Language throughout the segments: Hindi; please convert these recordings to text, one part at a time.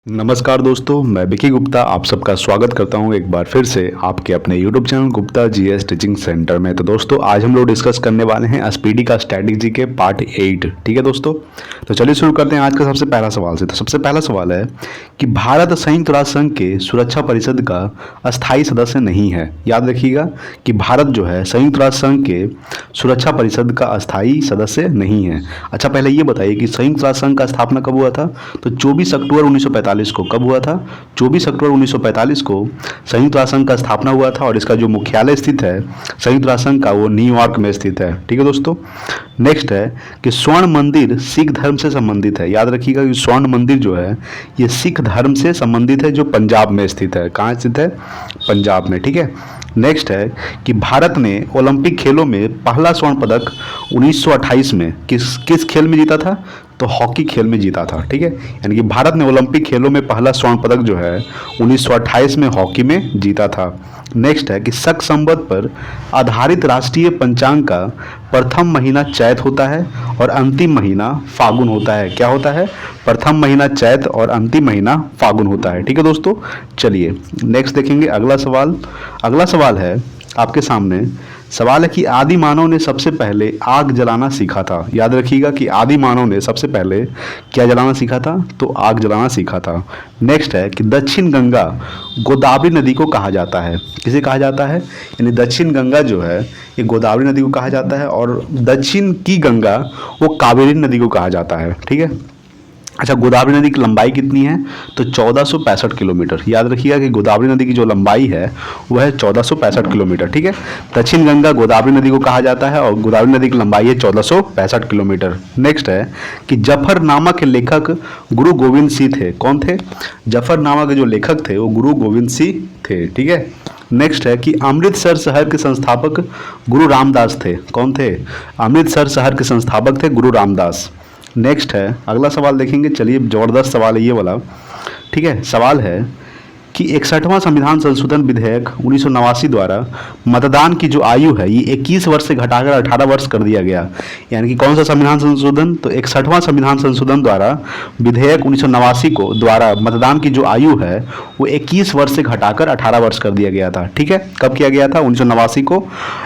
नमस्कार दोस्तों, मैं विकी गुप्ता आप सबका स्वागत करता हूं एक बार फिर से आपके अपने YouTube channel Gupta GS teaching centre में। तो दोस्तों आज हम लोग डिस्कस करने वाले हैं एसपीडी का स्टैटिक जी के पार्ट 8। ठीक है दोस्तों, तो चलिए शुरू करते हैं आज का सबसे पहला सवाल से। तो सबसे पहला सवाल है कि भारत संयुक्त राष्ट्र संघ के सुरक्षा परिषद का अस्थायी सदस्य नहीं है। याद रखिएगा कि भारत जो है संयुक्त राष्ट्र संघ के सुरक्षा परिषद का अस्थायी सदस्य नहीं है। अच्छा, पहले ये बताइए कि संयुक्त राष्ट्र संघ का स्थापना कब हुआ था? तो 24 अक्टूबर 1945 को। कब हुआ था? 24 अक्टूबर 1945 को संयुक्त राष्ट्र संघ का स्थापना हुआ था और इसका जो मुख्यालय स्थित है संयुक्त राष्ट्र संघ का वो न्यूयॉर्क में स्थित है। ठीक है दोस्तों, नेक्स्ट है कि स्वर्ण मंदिर सिख धर्म से संबंधित है। याद रखिएगा कि स्वर्ण मंदिर जो है ये सिख धर्म से संबंधित है, जो पंजाब में स्थित है। कहाँ स्थित है? पंजाब में। ठीक है, नेक्स्ट है कि भारत ने ओलंपिक खेलों में पहला स्वर्ण पदक 1928 में किस खेल में जीता था? तो हॉकी खेल में जीता था। ठीक है, यानी कि भारत ने ओलंपिक खेलों में पहला स्वर्ण पदक जो है 1928 में हॉकी में जीता था। नेक्स्ट है कि शक संवत पर आधारित राष्ट्रीय पंचांग का प्रथम महीना चैत होता है और अंतिम महीना फागुन होता है। क्या होता है? प्रथम महीना चैत और अंतिम महीना फागुन होता है। ठीक है दोस्तों, चलिए नेक्स्ट देखेंगे अगला सवाल। अगला सवाल है आपके सामने। सवाल है कि आदि मानव ने सबसे पहले आग जलाना सीखा था। याद रखिएगा कि आदि मानव ने सबसे पहले क्या जलाना सीखा था? तो आग जलाना सीखा था। नेक्स्ट है कि दक्षिण गंगा गोदावरी नदी को कहा जाता है। किसे कहा जाता है? यानी दक्षिण गंगा जो है ये गोदावरी नदी को कहा जाता है और दक्षिण की गंगा वो कावेरी नदी को कहा जाता है। ठीक है, अच्छा, गोदावरी नदी की लंबाई कितनी है? तो 1465 किलोमीटर। याद रखिएगा कि गोदावरी नदी की जो लंबाई है वह है 1465 किलोमीटर। ठीक है, दक्षिण गंगा गोदावरी नदी को कहा जाता है और गोदावरी नदी की लंबाई है 1465 किलोमीटर। नेक्स्ट है कि जफरनामा के लेखक गुरु गोविंद सिंह थे। कौन थे? जफरनामा के जो लेखक थे वो गुरु गोविंद सिंह थे। ठीक है, नेक्स्ट है कि अमृतसर शहर के संस्थापक गुरु रामदास थे। कौन थे? अमृतसर शहर के संस्थापक थे गुरु रामदास। नेक्स्ट है अगला सवाल देखेंगे। चलिए, ज़बरदस्त सवाल है ये वाला। ठीक है, सवाल है कि 61वां संविधान संशोधन विधेयक 1989 द्वारा मतदान की जो आयु है ये 21 वर्ष से घटाकर 18 वर्ष कर दिया गया। यानी कि कौन सा संविधान संशोधन? तो 61वां संविधान संशोधन द्वारा विधेयक 1989 को द्वारा मतदान की जो आयु है वो 21 वर्ष से घटाकर 18 वर्ष कर दिया गया था। ठीक है, कब किया गया था? 1989 को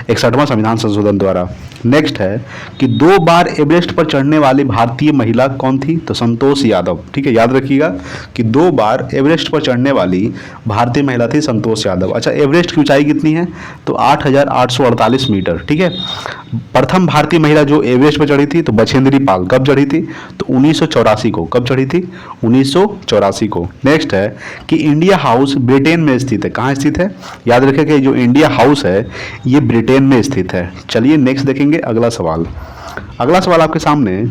61वां संविधान संशोधन द्वारा। नेक्स्ट है कि 2 बार एवरेस्ट पर चढ़ने वाली भारतीय महिला कौन थी? तो संतोष यादव। ठीक है, याद रखिएगा कि 2 बार एवरेस्ट पर चढ़ने वाली भारतीय महिला थी संतोष यादव। अच्छा, एवरेस्ट की ऊंचाई कितनी है? तो 8848 मीटर। ठीक है, प्रथम भारतीय महिला जो एवरेस्ट पर चढ़ी थी तो बछेंद्री पाल। कब चढ़ी थी? तो 1984 को। कब चढ़ी थी? 1984 को। नेक्स्ट है कि इंडिया हाउस ब्रिटेन में स्थित है। कहाँ स्थित है? याद रखिए कि जो इंडिया हाउस है ये ब्रिटेन में स्थित है। चलिए नेक्स्ट देखेंगे अगला सवाल। अगला सवाल आपके सामने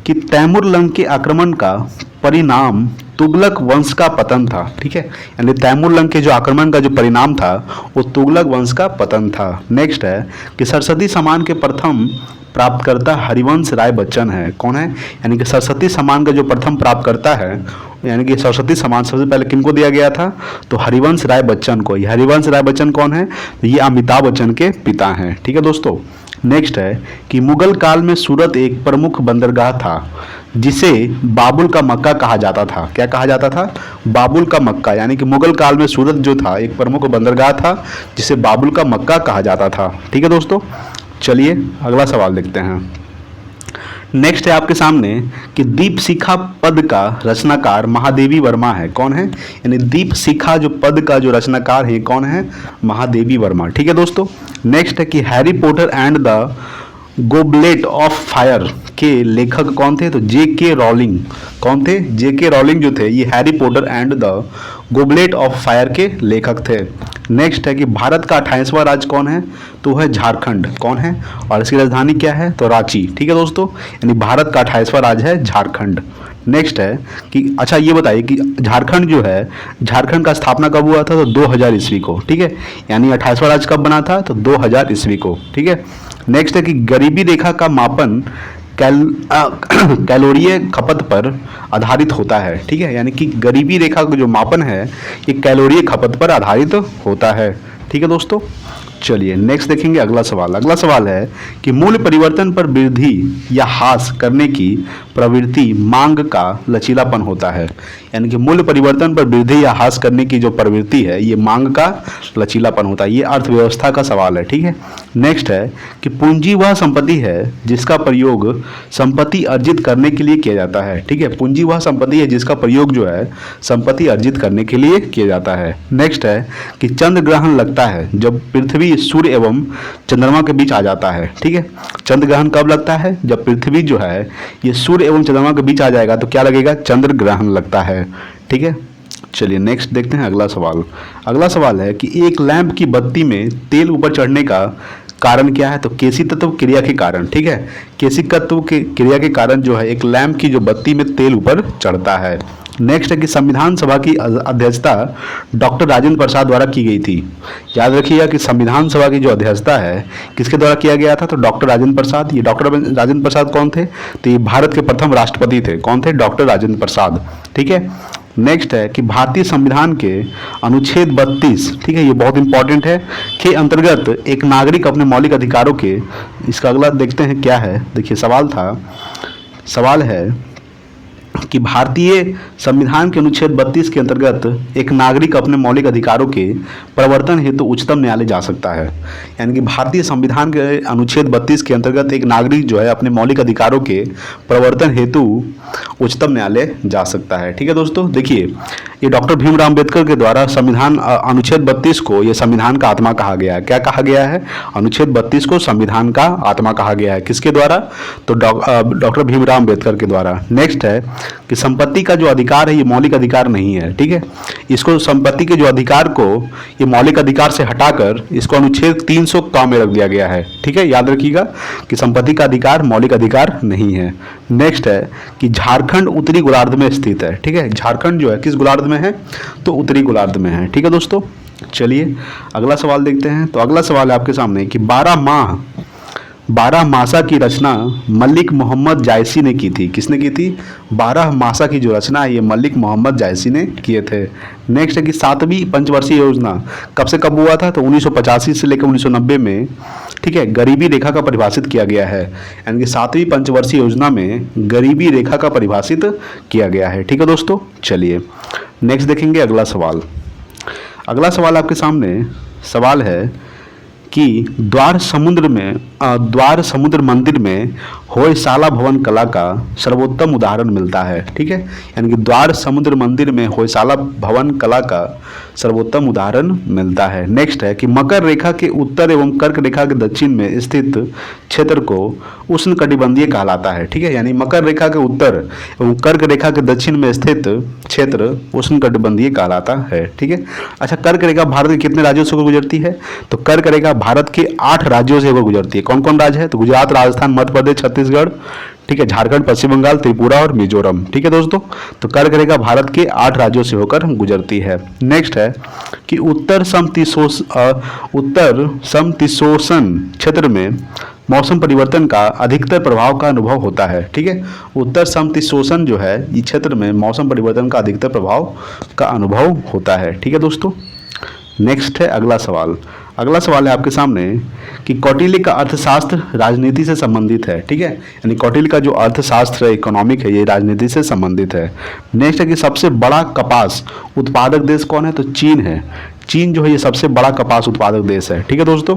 कि तैमूर लंग के आक्रमण का परिणाम तुगलक वंश का पतन था। ठीक है, यानी तैमूर लंग के जो आक्रमण का जो परिणाम था वो तुगलक वंश का पतन था। नेक्स्ट है कि सरस्वती सम्मान के प्रथम प्राप्तकर्ता हरिवंश राय बच्चन है। कौन है? यानी कि सरस्वती सम्मान का जो प्रथम प्राप्तकर्ता है, यानी कि सरस्वती सम्मान सबसे पहले किनको दिया गया था? तो हरिवंश राय बच्चन को। ये हरिवंश राय बच्चन कौन है? तो ये अमिताभ बच्चन के पिता हैं। ठीक है दोस्तों, नेक्स्ट है कि मुगल काल में सूरत एक प्रमुख बंदरगाह था जिसे बाबुल का मक्का कहा जाता था। क्या कहा जाता था? बाबुल का मक्का। यानी कि मुगल काल में सूरत जो था एक प्रमुख बंदरगाह था जिसे बाबुल का मक्का कहा जाता था। ठीक है दोस्तों, चलिए अगला सवाल देखते हैं। नेक्स्ट है आपके सामने कि दीप शिखा पद का रचनाकार महादेवी वर्मा है। कौन है? यानी दीप शिखा जो पद का जो रचनाकार है कौन है? महादेवी वर्मा। ठीक है दोस्तों, नेक्स्ट है कि Harry Potter and the goblet of fire के लेखक कौन थे? तो J.K. रॉलिंग। कौन थे? J.K. रॉलिंग जो थे ये Harry Potter and the goblet of fire के लेखक थे। नेक्स्ट है कि भारत का 28वां राज्य कौन है? तो है झारखंड। कौन है? और इसकी राजधानी क्या है? तो रांची। ठीक है दोस्तों, यानी भारत का 28वां राज्य है झारखंड। नेक्स्ट है कि अच्छा ये बताइए कि झारखंड जो है झारखंड का स्थापना कब हुआ था? तो 2000 ईस्वी को। ठीक है, यानी 28वां राज्य कब बना था? तो 2000 ईस्वी को। ठीक है, नेक्स्ट है कि गरीबी रेखा का मापन कैलोरीय खपत पर आधारित होता है। ठीक है, यानी कि गरीबी रेखा का जो मापन है ये कैलोरीय खपत पर आधारित होता है। ठीक है दोस्तों, चलिए नेक्स्ट देखेंगे अगला सवाल। अगला सवाल है कि मूल्य परिवर्तन पर वृद्धि या ह्रास करने की प्रवृत्ति मांग का लचीलापन होता है। यानी कि मूल्य परिवर्तन पर वृद्धि या ह्रास करने की जो प्रवृत्ति है ये मांग का लचीलापन होता है। ये अर्थव्यवस्था का सवाल है, ठीक है। नेक्स्ट है कि पूंजी वह संपत्ति है जिसका प्रयोग संपत्ति अर्जित करने के लिए किया जाता है, ठीक है। पूंजी वह संपत्ति है जिसका प्रयोग जो है संपत्ति अर्जित करने के लिए किया जाता है। नेक्स्ट है कि चंद्र ग्रहण लगता है जब पृथ्वी सूर्य एवं चंद्रमा के बीच आ जाता है, ठीक है। चंद्र ग्रहण कब लगता है? जब पृथ्वी जो है ये सूर्य एवं चंद्रमा के बीच आ जाएगा तो क्या लगेगा? चंद्र ग्रहण लगता है, ठीक है। चलिए नेक्स्ट देखते हैं अगला सवाल। अगला सवाल है कि एक लैंप की बत्ती में तेल ऊपर चढ़ने का कारण क्या है? तो केसी तत्व क्रिया के कारण, ठीक है। केसी तत्व के क्रिया के कारण जो है एक लैंप की जो बत्ती में तेल ऊपर चढ़ता है। नेक्स्ट है कि संविधान सभा की अध्यक्षता डॉक्टर राजेंद्र प्रसाद द्वारा की गई थी। याद रखिएगा कि संविधान सभा की जो अध्यक्षता है किसके द्वारा किया गया था? तो डॉक्टर राजेंद्र प्रसाद। ये डॉक्टर राजेंद्र प्रसाद कौन थे? तो ये भारत के प्रथम राष्ट्रपति थे। कौन थे? डॉक्टर राजेंद्र प्रसाद, ठीक है। नेक्स्ट है कि भारतीय संविधान के अनुच्छेद 32, ठीक है, ये बहुत इंपॉर्टेंट है, के अंतर्गत एक नागरिक अपने मौलिक अधिकारों के, इसका अगला देखते हैं क्या है। देखिए सवाल है कि भारतीय संविधान के अनुच्छेद 32 के अंतर्गत एक नागरिक अपने मौलिक अधिकारों के प्रवर्तन हेतु उच्चतम न्यायालय जा सकता है। यानी कि भारतीय संविधान के अनुच्छेद 32 के अंतर्गत एक नागरिक जो है अपने मौलिक अधिकारों के प्रवर्तन हेतु उच्चतम न्यायालय जा सकता है, ठीक है दोस्तों। देखिए ये डॉक्टर भीमराव अम्बेडकर के द्वारा संविधान अनुच्छेद 32 को ये संविधान का आत्मा कहा गया है। क्या कहा गया है? अनुच्छेद 32 को संविधान का आत्मा कहा गया है। किसके द्वारा? तो डॉक्टर भीमराव अम्बेडकर के द्वारा। नेक्स्ट है कि संपत्ति का जो अधिकार है ये मौलिक अधिकार नहीं है, ठीक है। इसको संपत्ति के जो अधिकार को ये मौलिक अधिकार से हटाकर इसको अनुच्छेद 300 का में रख दिया गया है, ठीक है। याद रखिएगा कि संपत्ति का अधिकार मौलिक अधिकार नहीं है। नेक्स्ट है कि झारखंड उत्तरी गोलार्ध में स्थित है, ठीक है। झारखंड जो है किस गोलार्ध में है? तो उत्तरी गोलार्ध में है, ठीक है दोस्तों। चलिए अगला सवाल देखते हैं। तो अगला सवाल है आपके सामने कि 12 मासा की रचना मलिक मोहम्मद जायसी ने की थी। किसने की थी? 12 मासा की जो रचना है ये मलिक मोहम्मद जायसी ने किए थे। नेक्स्ट है कि 7वीं पंचवर्षीय योजना कब से कब हुआ था? तो 1985 से लेकर 1990 में, ठीक है, गरीबी रेखा का परिभाषित किया गया है। यानी कि 7वीं पंचवर्षीय योजना में गरीबी रेखा का परिभाषित किया गया है, ठीक है दोस्तों। चलिए नेक्स्ट देखेंगे अगला सवाल। अगला सवाल आपके सामने सवाल है कि द्वार समुद्र मंदिर में होयसाला भवन कला का सर्वोत्तम उदाहरण मिलता है, ठीक है। यानी कि द्वार समुद्र मंदिर में होयसाला भवन कला का सर्वोत्तम उदाहरण मिलता है। नेक्स्ट है कि मकर रेखा के उत्तर एवं कर्क रेखा के दक्षिण में स्थित क्षेत्र को उष्णकटिबंधीय कहलाता है, ठीक है। यानी मकर रेखा के उत्तर एवं कर्क रेखा के दक्षिण में स्थित क्षेत्र उष्णकटिबंधीय कहलाता है, ठीक है। अच्छा, कर्क रेखा भारत के कितने राज्यों से गुजरती है? तो कर्क रेखा भारत के 8 राज्यों से होकर गुजरती है। कौन कौन राज्य है? तो गुजरात, राजस्थान, मध्य प्रदेश, छत्तीसगढ़, ठीक है, झारखंड, पश्चिम बंगाल, त्रिपुरा और मिजोरम, ठीक है दोस्तों। तो कर्क रेखा भारत के 8 राज्यों से होकर गुजरती है। नेक्स्ट है कि उत्तर समशीतोष्ण क्षेत्र में मौसम परिवर्तन का अधिकतर प्रभाव का अनुभव होता है, ठीक है। उत्तर समशीतोष्ण जो है इस क्षेत्र में मौसम परिवर्तन का अधिकतर प्रभाव का अनुभव होता है, ठीक है दोस्तों। नेक्स्ट है अगला सवाल। अगला सवाल है आपके सामने कि कौटिल्य का अर्थशास्त्र राजनीति से संबंधित है, ठीक है। यानी कौटिल्य का जो अर्थशास्त्र है, इकोनॉमिक है, ये राजनीति से संबंधित है। नेक्स्ट है कि सबसे बड़ा कपास उत्पादक देश कौन है? तो चीन है। चीन जो है ये सबसे बड़ा कपास उत्पादक देश है, ठीक है दोस्तों।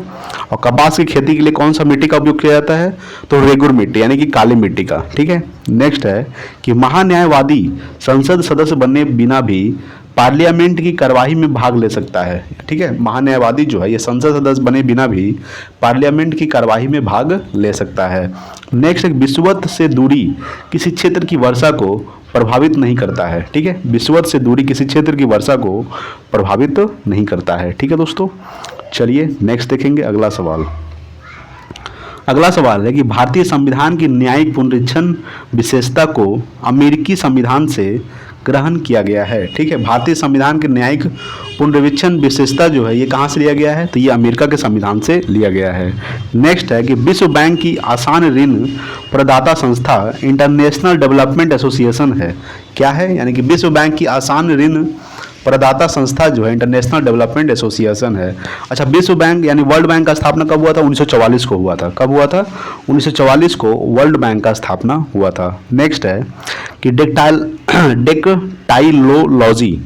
और कपास की खेती के लिए कौन सा मिट्टी का उपयोग किया जाता है? तो रेगुर मिट्टी यानी कि काली मिट्टी का, ठीक है। नेक्स्ट है कि महान्यायवादी संसद सदस्य बनने बिना भी पार्लियामेंट की कार्यवाही में भाग ले सकता है, ठीक है। महान्यायवादी जो है ये संसद सदस्य बने बिना भी पार्लियामेंट की कार्यवाही में भाग ले सकता है। नेक्स्ट, विषुवत से दूरी किसी क्षेत्र की वर्षा को प्रभावित नहीं करता है, ठीक है। विषुवत से दूरी किसी क्षेत्र की वर्षा को प्रभावित नहीं करता है, ठीक है दोस्तों। चलिए नेक्स्ट देखेंगे अगला सवाल। अगला सवाल है कि भारतीय संविधान की न्यायिक पुनरीक्षण विशेषता को अमेरिकी संविधान से ग्रहण किया गया है, ठीक है। भारतीय संविधान के न्यायिक पुनरीक्षण विशेषता जो है ये कहाँ से लिया गया है? तो ये अमेरिका के संविधान से लिया गया है। नेक्स्ट है कि विश्व बैंक की आसान ऋण प्रदाता संस्था इंटरनेशनल डेवलपमेंट एसोसिएशन है। क्या है? यानी कि विश्व बैंक की आसान ऋण प्रदाता संस्था जो है इंटरनेशनल डेवलपमेंट एसोसिएशन है। अच्छा, विश्व बैंक यानी वर्ल्ड बैंक का स्थापना कब हुआ था? 1944 को हुआ था। कब हुआ था? 1944 को वर्ल्ड बैंक का स्थापना हुआ था। नेक्स्ट है कि डेक्टाइलोलॉजी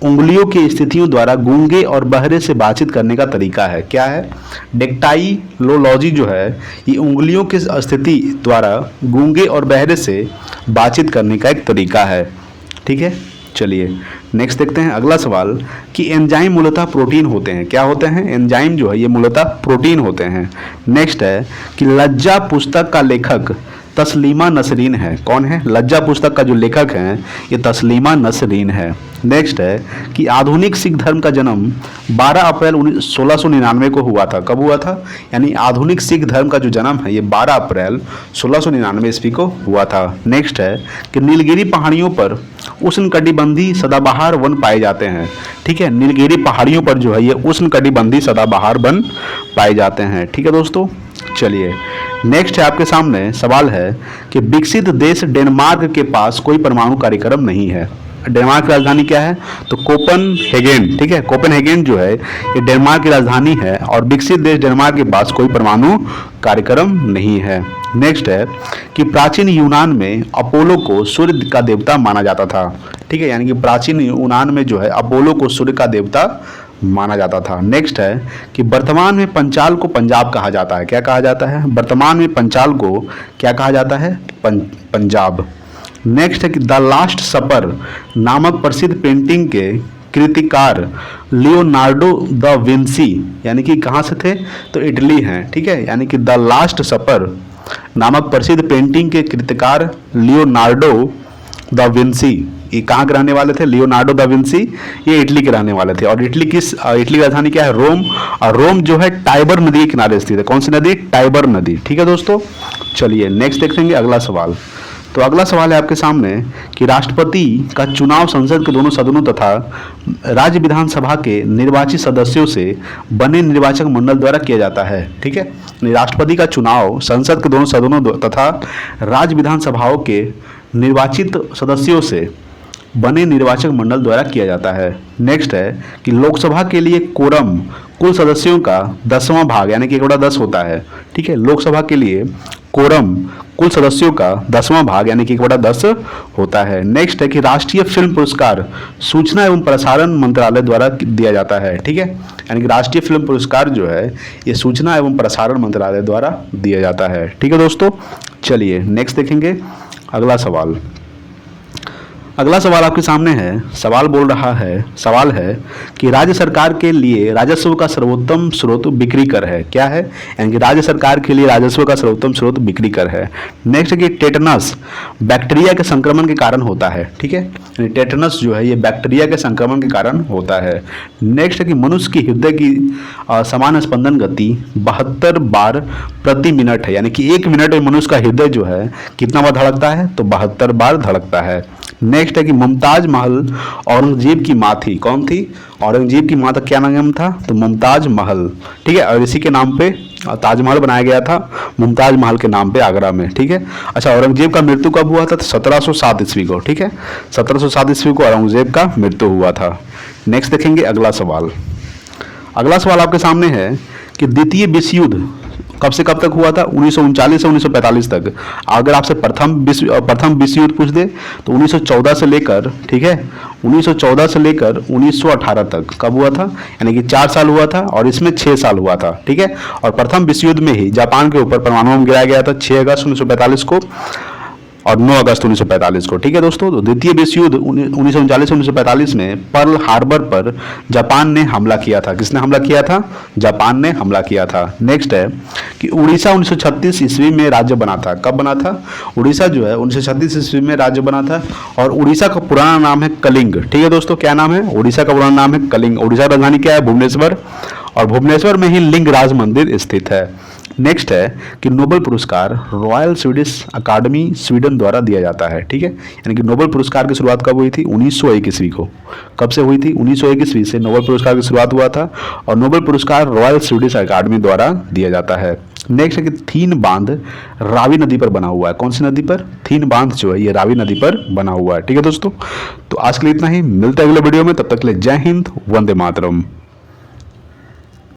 उंगलियों की स्थितियों द्वारा गूंगे और बहरे से बातचीत करने का तरीका है। क्या है? डेक्टाइलोलॉजी जो है ये उंगलियों की स्थिति द्वारा गूंगे और बहरे से बातचीत करने का एक तरीका है। ठीक है, चलिए नेक्स्ट देखते हैं अगला सवाल कि एंजाइम मूलतः प्रोटीन होते हैं। क्या होते हैं? एंजाइम जो है ये मूलतः प्रोटीन होते हैं। नेक्स्ट है कि लज्जा पुस्तक का लेखक तस्लीमा नसरीन है। कौन है? लज्जा पुस्तक का जो लेखक हैं ये तस्लीमा नसरीन है। नेक्स्ट है कि आधुनिक सिख धर्म का जन्म 12 अप्रैल 1699 को हुआ था। कब हुआ था? यानी आधुनिक सिख धर्म का जो जन्म है ये 12 अप्रैल 1699 ईस्वी को हुआ था। नेक्स्ट है कि नीलगिरी पहाड़ियों पर उष्णकटिबंधीय सदाबहार वन पाए जाते हैं। ठीक है, नीलगिरी पहाड़ियों पर जो है ये उष्णकटिबंधीय सदाबहार वन पाए जाते हैं। ठीक है दोस्तों, चलिए नेक्स्ट है आपके सामने सवाल है कि विकसित देश डेनमार्क के पास कोई परमाणु कार्यक्रम नहीं है। डेनमार्क की राजधानी क्या है? तो कोपेनहेगन। ठीक है, कोपेनहेगन जो है ये डेनमार्क की राजधानी है और विकसित देश डेनमार्क के पास कोई परमाणु कार्यक्रम नहीं है। नेक्स्ट है कि प्राचीन यूनान में अपोलो को सूर्य का देवता माना जाता था। ठीक है, यानी कि प्राचीन यूनान में जो है अपोलो को सूर्य का देवता माना जाता था। नेक्स्ट है कि वर्तमान में पंचाल को पंजाब कहा जाता है। क्या कहा जाता है? वर्तमान में पंचाल को क्या कहा जाता है? पंजाब। नेक्स्ट है कि द लास्ट सपर नामक प्रसिद्ध पेंटिंग के कृतिकार लियोनार्डो द विंसी यानी कि कहाँ से थे? तो इटली हैं। ठीक है, यानी कि द लास्ट सपर नामक प्रसिद्ध पेंटिंग के कृतिकार लियोनार्डो द विंसी ये कहाँ के रहने वाले थे? लियोनार्डो दा विंसी ये इटली के रहने वाले थे। और इटली की राजधानी क्या है? रोम। और रोम जो है टाइबर नदी के किनारे स्थित है। कौन सी नदी? टाइबर नदी। ठीक है दोस्तों, चलिए नेक्स्ट देखेंगे अगला सवाल। तो अगला सवाल है आपके सामने कि राष्ट्रपति का चुनाव संसद के दोनों सदनों तथा राज्य विधानसभा के निर्वाचित सदस्यों से बने निर्वाचक मंडल द्वारा किया जाता है। ठीक है, राष्ट्रपति का चुनाव संसद के दोनों सदनों तथा राज्य विधानसभाओं के निर्वाचित सदस्यों से बने निर्वाचक मंडल द्वारा किया जाता है। नेक्स्ट है कि लोकसभा के लिए कोरम कुल सदस्यों का 10वां भाग यानी कि 1/10 होता है। ठीक है, लोकसभा के लिए कोरम कुल सदस्यों का 10वां भाग यानी कि 1/10 होता है। नेक्स्ट है कि राष्ट्रीय फिल्म पुरस्कार सूचना एवं प्रसारण मंत्रालय द्वारा दिया जाता है। ठीक है, यानी कि राष्ट्रीय फिल्म पुरस्कार जो है ये सूचना एवं प्रसारण मंत्रालय द्वारा दिया जाता है। ठीक है दोस्तों, चलिए नेक्स्ट देखेंगे अगला सवाल। अगला सवाल आपके सामने है। सवाल है कि राज्य सरकार के लिए राजस्व का सर्वोत्तम स्रोत बिक्री कर है। क्या है? यानी कि राज्य सरकार के लिए राजस्व का सर्वोत्तम स्रोत बिक्री कर है। नेक्स्ट है कि टेटनस बैक्टीरिया के संक्रमण के कारण होता है। ठीक है, यानी टेटनस जो है ये बैक्टीरिया के संक्रमण के कारण होता है। नेक्स्ट है कि मनुष्य की हृदय की समान स्पंदन गति 72 बार प्रति मिनट है। यानी कि 1 मिनट में मनुष्य का हृदय जो है कितना बार धड़कता है? तो 72 बार धड़कता है। नेक्स्ट है कि मुमताज महल औरंगजेब की माँ थी। कौन थी? औरंगजेब की माँ का क्या नाम था? तो मुमताज महल। ठीक है, और इसी के नाम पे ताजमहल बनाया गया था, मुमताज महल के नाम पे आगरा में। ठीक है, अच्छा औरंगजेब का मृत्यु कब हुआ था? तो 1707 ईस्वी को। ठीक है, 1707 ईस्वी को औरंगजेब का मृत्यु हुआ था। नेक्स्ट देखेंगे अगला सवाल। अगला सवाल आपके सामने है कि द्वितीय विश्व युद्ध कब से कब तक हुआ था? 1939 से 1945 तक। अगर आपसे प्रथम विश्व युद्ध पूछ दे तो 1914 से लेकर, ठीक है, 1914 से लेकर 1918 तक कब हुआ था? यानी कि 4 साल हुआ था और इसमें 6 साल हुआ था। ठीक है, और प्रथम विश्व युद्ध में ही जापान के ऊपर परमाणु बम गिराया गया था 6 अगस्त 1945 को और 9 अगस्त 1945 को। ठीक है दोस्तों, तो द्वितीय विश्व युद्ध 1939 से 1945 में पर्ल हार्बर पर जापान ने हमला किया था। किसने हमला किया था? जापान ने हमला किया था। नेक्स्ट है कि उड़ीसा 1936 ईस्वी में राज्य बना था। कब बना था? उड़ीसा जो है 1936 ईस्वी में राज्य बना था और उड़ीसा का पुराना नाम है कलिंग। ठीक है दोस्तों, क्या नाम है? उड़ीसा का पुराना नाम है कलिंग। उड़ीसा राजधानी क्या है? भुवनेश्वर। और भुवनेश्वर में ही लिंगराज मंदिर स्थित है। नेक्स्ट है कि नोबेल पुरस्कार रॉयल स्वीडिश अकादमी स्वीडन द्वारा दिया जाता है। ठीक है, यानी कि नोबेल पुरस्कार की शुरुआत कब हुई थी? 1901 ईस्वी को। कब से हुई थी? 1901 ईस्वी से नोबेल पुरस्कार की शुरुआत हुआ था और नोबेल पुरस्कार रॉयल स्वीडिश अकादमी द्वारा दिया जाता है। नेक्स्ट है कि थीन बांध रावी नदी पर बना हुआ है। कौन सी नदी पर? थीन बांध जो है ये रावी नदी पर बना हुआ है। ठीक है दोस्तों, तो आज के लिए इतना ही, मिलते हैं अगले वीडियो में, तब तक के लिए जय हिंद, वंदे मातरम।